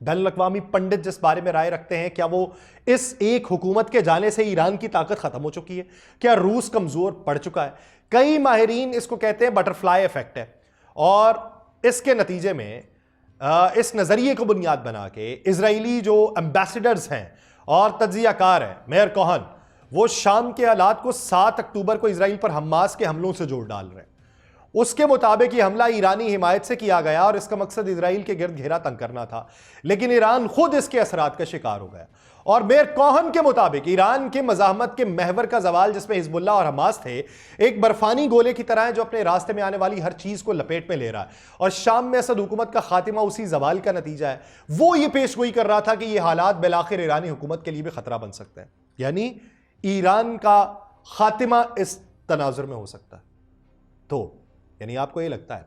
بین الاقوامی پنڈت جس بارے میں رائے رکھتے ہیں، کیا وہ اس ایک حکومت کے جانے سے ایران کی طاقت ختم ہو چکی ہے؟ کیا روس کمزور پڑ چکا ہے؟ کئی ماہرین اس کو کہتے ہیں بٹرفلائی ایفیکٹ ہے، اور اس کے نتیجے میں اس نظریے کو بنیاد بنا کے اسرائیلی جو ایمبیسڈرز ہیں اور تجزیہ کار ہیں، میئر کوہن، وہ شام کے حالات کو 7 اکتوبر کو اسرائیل پر حماس کے حملوں سے جوڑ ڈال رہے ہیں۔ اس کے مطابق یہ حملہ ایرانی حمایت سے کیا گیا اور اس کا مقصد اسرائیل کے گرد گھیرا تنگ کرنا تھا، لیکن ایران خود اس کے اثرات کا شکار ہو گیا۔ اور میئر کوہن کے مطابق ایران کے مزاحمت کے محور کا زوال، جس میں حزب اللہ اور حماس تھے، ایک برفانی گولے کی طرح ہے جو اپنے راستے میں آنے والی ہر چیز کو لپیٹ میں لے رہا ہے، اور شام میں اسد حکومت کا خاتمہ اسی زوال کا نتیجہ ہے۔ وہ یہ پیش گوئی کر رہا تھا کہ یہ حالات بالآخر ایرانی حکومت کے لیے بھی خطرہ بن سکتے ہیں، یعنی ایران کا خاتمہ اس تناظر میں ہو سکتا ہے۔ تو یعنی آپ کو یہ لگتا ہے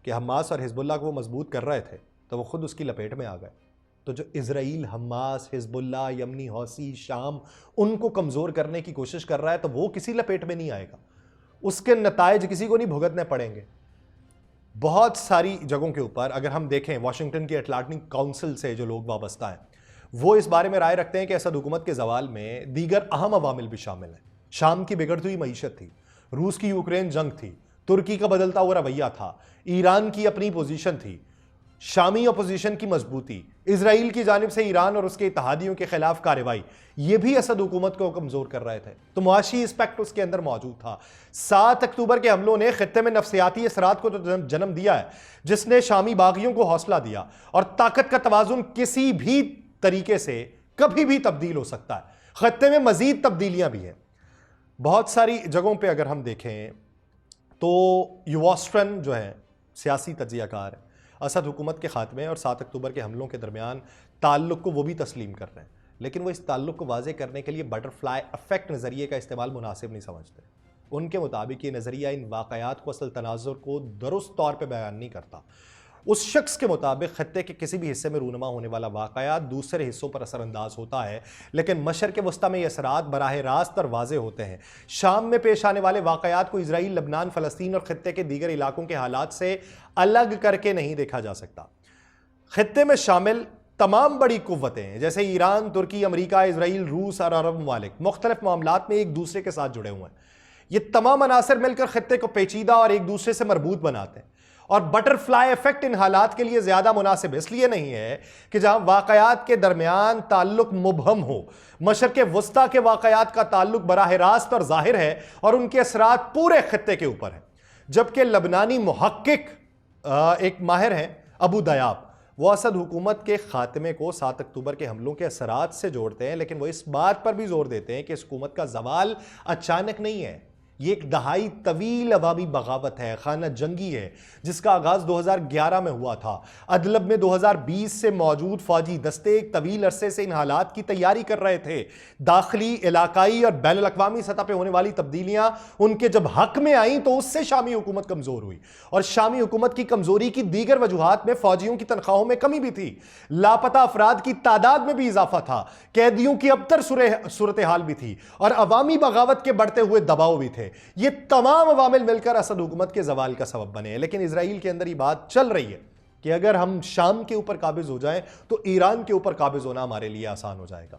کہ حماس اور حزب اللہ کو وہ مضبوط کر رہے تھے تو وہ خود اس کی لپیٹ میں آ گئے؟ تو جو اسرائیل، حماس، حزب اللہ، یمنی حوثی، شام ان کو کمزور کرنے کی کوشش کر رہا ہے تو وہ کسی لپیٹ میں نہیں آئے گا، اس کے نتائج کسی کو نہیں بھگتنے پڑیں گے۔ بہت ساری جگہوں کے اوپر اگر ہم دیکھیں، واشنگٹن کی اٹلانٹک کونسل سے جو لوگ وابستہ ہیں وہ اس بارے میں رائے رکھتے ہیں کہ اسد حکومت کے زوال میں دیگر اہم عوامل بھی شامل ہیں۔ شام کی بگڑتی ہوئی معیشت تھی، روس کی یوکرین جنگ تھی، ترکی کا بدلتا ہوا رویہ تھا، ایران کی اپنی پوزیشن تھی، شامی اپوزیشن کی مضبوطی، اسرائیل کی جانب سے ایران اور اس کے اتحادیوں کے خلاف کارروائی، یہ بھی اسد حکومت کو کمزور کر رہے تھے۔ تو معاشی اسپیکٹ اس کے اندر موجود تھا۔ 7 اکتوبر کے حملوں نے خطے میں نفسیاتی اثرات کو تو جنم دیا ہے، جس نے شامی باغیوں کو حوصلہ دیا، اور طاقت کا توازن کسی بھی طریقے سے کبھی بھی تبدیل ہو سکتا ہے۔ خطے میں مزید تبدیلیاں بھی ہیں۔ بہت ساری جگہوں پہ اگر ہم دیکھیں تو یواسٹرن جو ہیں سیاسی تجزیہ کار ہیں، اسد حکومت کے خاتمے اور 7 اکتوبر کے حملوں کے درمیان تعلق کو وہ بھی تسلیم کر رہے ہیں، لیکن وہ اس تعلق کو واضح کرنے کے لیے بٹرفلائی ایفیکٹ نظریے کا استعمال مناسب نہیں سمجھتے۔ ان کے مطابق یہ نظریہ ان واقعات کو اصل تناظر کو درست طور پہ بیان نہیں کرتا۔ اس شخص کے مطابق خطے کے کسی بھی حصے میں رونما ہونے والا واقعات دوسرے حصوں پر اثر انداز ہوتا ہے، لیکن مشرق وسطیٰ میں یہ اثرات براہ راست اور واضح ہوتے ہیں۔ شام میں پیش آنے والے واقعات کو اسرائیل، لبنان، فلسطین اور خطے کے دیگر علاقوں کے حالات سے الگ کر کے نہیں دیکھا جا سکتا۔ خطے میں شامل تمام بڑی قوتیں جیسے ایران، ترکی، امریکہ، اسرائیل، روس اور عرب ممالک مختلف معاملات میں ایک دوسرے کے ساتھ جڑے ہوئے ہیں۔ یہ تمام عناصر مل کر خطے کو پیچیدہ اور ایک دوسرے سے مربوط بناتے ہیں، اور بٹرفلائی ایفیکٹ ان حالات کے لیے زیادہ مناسب اس لیے نہیں ہے کہ جہاں واقعات کے درمیان تعلق مبہم ہو۔ مشرق وسطیٰ کے واقعات کا تعلق براہ راست اور ظاہر ہے، اور ان کے اثرات پورے خطے کے اوپر ہیں، جبکہ لبنانی محقق ایک ماہر ہیں ابو دیاب، وہ اسد حکومت کے خاتمے کو 7 اکتوبر کے حملوں کے اثرات سے جوڑتے ہیں، لیکن وہ اس بات پر بھی زور دیتے ہیں کہ اس حکومت کا زوال اچانک نہیں ہے، یہ ایک دہائی طویل عوامی بغاوت ہے، خانہ جنگی ہے، جس کا آغاز 2011 میں ہوا تھا۔ ادلب میں 2020 سے موجود فوجی دستے ایک طویل عرصے سے ان حالات کی تیاری کر رہے تھے۔ داخلی، علاقائی اور بین الاقوامی سطح پہ ہونے والی تبدیلیاں ان کے جب حق میں آئیں تو اس سے شامی حکومت کمزور ہوئی، اور شامی حکومت کی کمزوری کی دیگر وجوہات میں فوجیوں کی تنخواہوں میں کمی بھی تھی، لاپتہ افراد کی تعداد میں بھی اضافہ تھا، قیدیوں کی ابتر صورتحال بھی تھی، اور عوامی بغاوت کے بڑھتے ہوئے دباؤ بھی تھے۔ یہ تمام عوامل مل کر اسد حکومت کے زوال کا سبب بنے ہیں، لیکن اسرائیل کے اندر یہ بات چل رہی ہے کہ اگر ہم شام کے اوپر قابض ہو جائیں تو ایران کے اوپر قابض ہونا ہمارے لیے آسان ہو جائے گا۔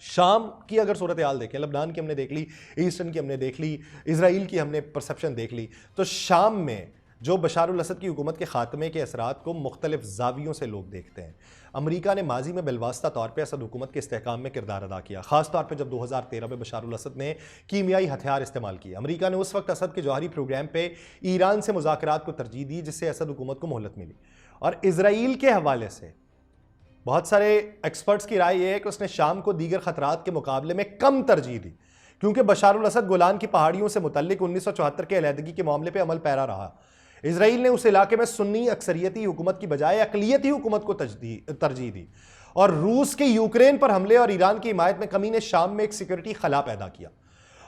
شام کی اگر صورتحال دیکھیں، لبنان کی ہم نے دیکھ لی، ایسٹرن کی ہم نے دیکھ لی، اسرائیل کی ہم نے پرسپشن دیکھ لی، تو شام میں جو بشار الاسد کی حکومت کے خاتمے کے اثرات کو مختلف زاویوں سے لوگ دیکھتے ہیں۔ امریکہ نے ماضی میں بالواسطہ طور پہ اسد حکومت کے استحکام میں کردار ادا کیا، خاص طور پہ جب 2013 میں بشار الاسد نے کیمیائی ہتھیار استعمال کیے۔ امریکہ نے اس وقت اسد کے جوہری پروگرام پہ ایران سے مذاکرات کو ترجیح دی، جس سے اسد حکومت کو مہلت ملی۔ اور اسرائیل کے حوالے سے بہت سارے ایکسپرٹس کی رائے یہ ہے کہ اس نے شام کو دیگر خطرات کے مقابلے میں کم ترجیح دی، کیونکہ بشار الاسد گولان کی پہاڑیوں سے متعلق 1974 کے علیحدگی کے معاملے پہ عمل پیرا رہا۔ اسرائیل نے اس علاقے میں سنی اکثریتی حکومت کی بجائے اقلیتی حکومت کو ترجیح دی، اور روس کے یوکرین پر حملے اور ایران کی حمایت میں کمی نے شام میں ایک سیکورٹی خلا پیدا کیا،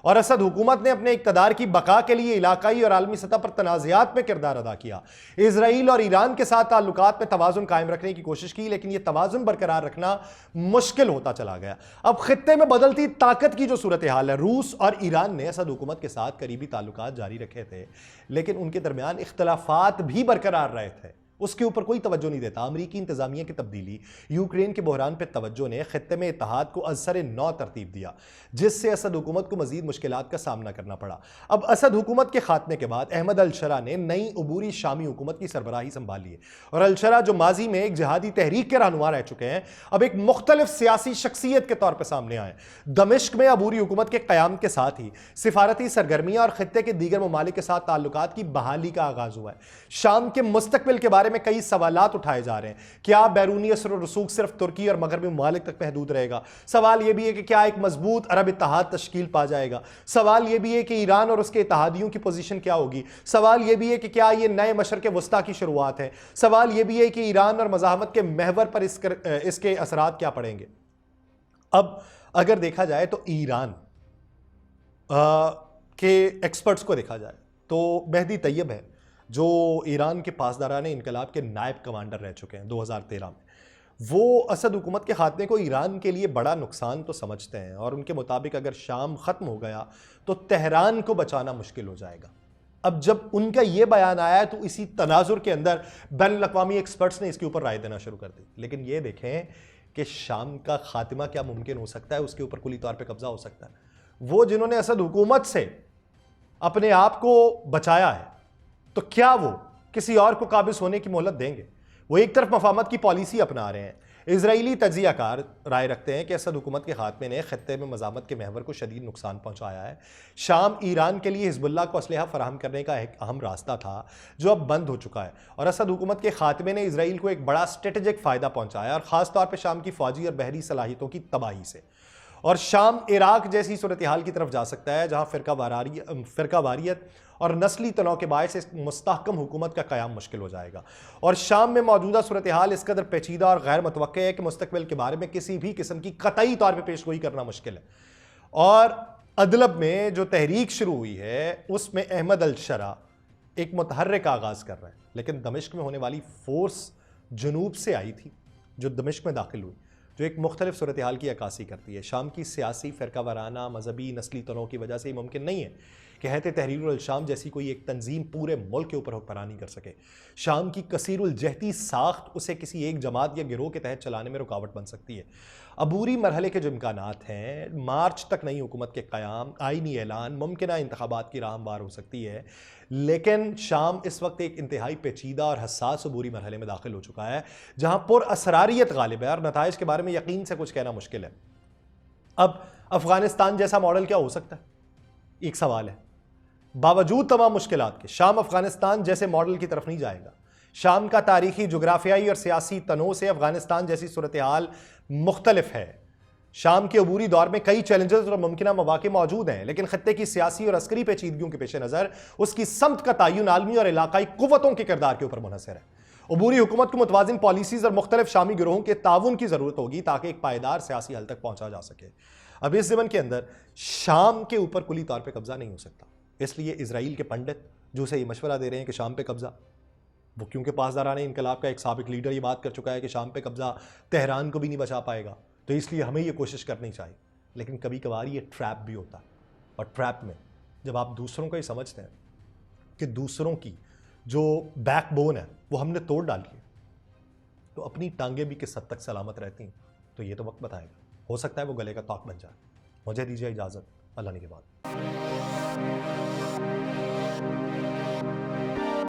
اور اسد حکومت نے اپنے اقتدار کی بقا کے لیے علاقائی اور عالمی سطح پر تنازعات میں کردار ادا کیا۔ اسرائیل اور ایران کے ساتھ تعلقات میں توازن قائم رکھنے کی کوشش کی، لیکن یہ توازن برقرار رکھنا مشکل ہوتا چلا گیا۔ اب خطے میں بدلتی طاقت کی جو صورتحال ہے، روس اور ایران نے اسد حکومت کے ساتھ قریبی تعلقات جاری رکھے تھے، لیکن ان کے درمیان اختلافات بھی برقرار رہے تھے۔ اس کے اوپر کوئی توجہ نہیں دیتا۔ امریکی انتظامیہ کی تبدیلی، یوکرین کے بحران پہ توجہ نے خطے میں اتحاد کو از سر نو ترتیب دیا، جس سے اسد حکومت کو مزید مشکلات کا سامنا کرنا پڑا۔ اب اسد حکومت کے خاتمے کے بعد احمد الشرا نے نئی عبوری شامی حکومت کی سربراہی سنبھالی ہے، اور الشرا جو ماضی میں ایک جہادی تحریک کے رہنما رہ چکے ہیں، اب ایک مختلف سیاسی شخصیت کے طور پہ سامنے آئے۔ دمشق میں عبوری حکومت کے قیام کے ساتھ ہی سفارتی سرگرمیاں اور خطے کے دیگر ممالک کے ساتھ تعلقات کی بحالی کا آغاز ہوا ہے۔ شام کے مستقبل کے بارے میں کئی سوالات اٹھائے جا رہے ہیں۔ کیا بیرونی اثر و رسوخ صرف ترکی اور مغربی ممالک تک محدود رہے گا؟ سوال یہ بھی ہے کہ کیا ایک مضبوط عرب اتحاد تشکیل پا جائے گا؟ سوال یہ بھی ہے کہ ایران اور اس کے اتحادیوں کی پوزیشن کیا ہوگی؟ سوال یہ بھی ہے کہ کیا یہ نئے مشرق وسطیٰ کی شروعات ہے؟ سوال یہ بھی ہے کہ ایران اور مزاحمت کے محور پر اس کے اثرات کیا پڑیں گے؟ اب اگر دیکھا جائے تو ایران کے ایکسپرٹس کو دیکھا جائے تو مہدی طیب ہے، جو ایران کے پاسداران انقلاب کے نائب کمانڈر رہ چکے ہیں 2013 میں، وہ اسد حکومت کے خاتمے کو ایران کے لیے بڑا نقصان تو سمجھتے ہیں، اور ان کے مطابق اگر شام ختم ہو گیا تو تہران کو بچانا مشکل ہو جائے گا۔ اب جب ان کا یہ بیان آیا ہے تو اسی تناظر کے اندر بین الاقوامی ایکسپرٹس نے اس کے اوپر رائے دینا شروع کر دی۔ لیکن یہ دیکھیں کہ شام کا خاتمہ کیا ممکن ہو سکتا ہے، اس کے اوپر کلی طور پہ قبضہ ہو سکتا ہے۔ وہ جنہوں نے اسد حکومت سے اپنے آپ کو بچایا ہے، تو کیا وہ کسی اور کو قابض ہونے کی مہلت دیں گے؟ وہ ایک طرف مفاہمت کی پالیسی اپنا رہے ہیں۔ اسرائیلی تجزیہ کار رائے رکھتے ہیں کہ اسد حکومت کے خاتمے نے خطے میں مزاحمت کے محور کو شدید نقصان پہنچایا ہے۔ شام ایران کے لیے حزب اللہ کو اسلحہ فراہم کرنے کا ایک اہم راستہ تھا، جو اب بند ہو چکا ہے، اور اسد حکومت کے خاتمے نے اسرائیل کو ایک بڑا اسٹریٹجک فائدہ پہنچایا، اور خاص طور پہ شام کی فوجی اور بحری صلاحیتوں کی تباہی سے۔ اور شام عراق جیسی صورتحال کی طرف جا سکتا ہے، جہاں فرقہ واریت اور نسلی تنوع کے باعث اس مستحکم حکومت کا قیام مشکل ہو جائے گا۔ اور شام میں موجودہ صورتحال اس قدر پیچیدہ اور غیر متوقع ہے کہ مستقبل کے بارے میں کسی بھی قسم کی قطعی طور پہ پیشگوئی کرنا مشکل ہے۔ اور ادلب میں جو تحریک شروع ہوئی ہے، اس میں احمد الشرا ایک متحرک آغاز کر رہا ہے، لیکن دمشق میں ہونے والی فورس جنوب سے آئی تھی، جو دمشق میں داخل ہوئی، جو ایک مختلف صورتحال کی عکاسی کرتی ہے۔ شام کی سیاسی، فرقہ وارانہ، مذہبی، نسلی تنوع کی وجہ سے یہ ممکن نہیں ہے کہ ہیئت تحریر الشام جیسی کوئی ایک تنظیم پورے ملک کے اوپر حکمرانی کر سکے۔ شام کی کثیر الجہتی ساخت اسے کسی ایک جماعت یا گروہ کے تحت چلانے میں رکاوٹ بن سکتی ہے۔ عبوری مرحلے کے جو امکانات ہیں، مارچ تک نئی حکومت کے قیام، آئینی اعلان، ممکنہ انتخابات کی راہ ہموار ہو سکتی ہے، لیکن شام اس وقت ایک انتہائی پیچیدہ اور حساس عبوری مرحلے میں داخل ہو چکا ہے، جہاں پر اسراریت غالب ہے اور نتائج کے بارے میں یقین سے کچھ کہنا مشکل ہے۔ اب افغانستان جیسا ماڈل کیا ہو سکتا ہے؟ ایک سوال ہے۔ باوجود تمام مشکلات کے شام افغانستان جیسے ماڈل کی طرف نہیں جائے گا۔ شام کا تاریخی، جغرافیائی اور سیاسی تنوع سے افغانستان جیسی صورتحال مختلف ہے۔ شام کے عبوری دور میں کئی چیلنجز اور ممکنہ مواقع موجود ہیں، لیکن خطے کی سیاسی اور عسکری پیچیدگیوں کے پیش نظر اس کی سمت کا تعین عالمی اور علاقائی قوتوں کے کردار کے اوپر منحصر ہے۔ عبوری حکومت کو متوازن پالیسیز اور مختلف شامی گروہوں کے تعاون کی ضرورت ہوگی تاکہ ایک پائیدار سیاسی حل تک پہنچا جا سکے۔ اب اس زمن کے اندر شام کے اوپر کلی طور پہ قبضہ نہیں ہو سکتا، اس لیے اسرائیل کے پنڈت جو اسے یہ مشورہ دے رہے ہیں کہ شام پہ قبضہ، وہ کیونکہ پاسداران انقلاب کا ایک سابق لیڈر یہ بات کر چکا ہے کہ شام پہ قبضہ تہران کو بھی نہیں بچا پائے گا، تو اس لیے ہمیں یہ کوشش کرنی چاہیے۔ لیکن کبھی کبھار یہ ٹریپ بھی ہوتا ہے، اور ٹریپ میں جب آپ دوسروں کا یہ سمجھتے ہیں کہ دوسروں کی جو بیک بون ہے وہ ہم نے توڑ ڈالی ہے، تو اپنی ٹانگیں بھی کس حد تک سلامت رہتی ہیں، تو یہ تو وقت بتائے گا۔ ہو سکتا ہے وہ گلے کا طاق بن جائے۔ مجھے دیجیے اجازت، اللہ نگہبان۔